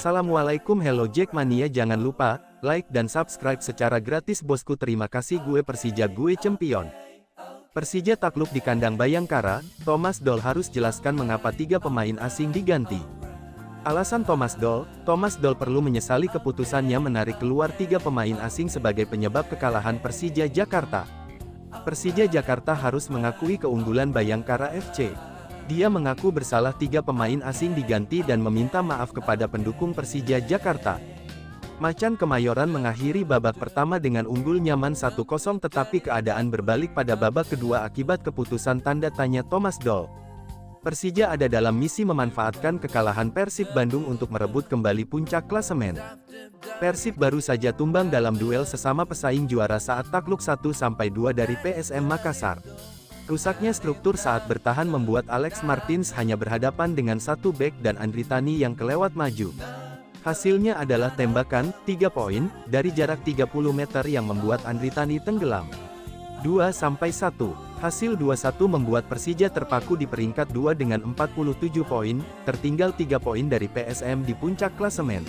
Assalamualaikum, hello Jackmania, jangan lupa like dan subscribe secara gratis bosku, terima kasih. Gue Persija, gue Champion. Persija takluk di kandang Bayangkara. Thomas Doll harus jelaskan mengapa 3 pemain asing diganti. Alasan Thomas Doll perlu menyesali keputusannya menarik keluar 3 pemain asing sebagai penyebab kekalahan Persija Jakarta. Persija Jakarta harus mengakui keunggulan Bayangkara FC. Dia mengaku bersalah 3 pemain asing diganti dan meminta maaf kepada pendukung Persija Jakarta. Macan Kemayoran mengakhiri babak pertama dengan unggul nyaman 1-0, tetapi keadaan berbalik pada babak kedua akibat keputusan tanda tanya Thomas Doll. Persija ada dalam misi memanfaatkan kekalahan Persib Bandung untuk merebut kembali puncak klasemen. Persib baru saja tumbang dalam duel sesama pesaing juara saat takluk 1-2 dari PSM Makassar. Rusaknya struktur saat bertahan membuat Alex Martins hanya berhadapan dengan 1 bek dan Andri Tani yang kelewat maju. Hasilnya adalah tembakan 3 poin dari jarak 30 meter yang membuat Andri Tani tenggelam. 2-1. Hasil 2-1 membuat Persija terpaku di peringkat 2 dengan 47 poin, tertinggal 3 poin dari PSM di puncak klasemen.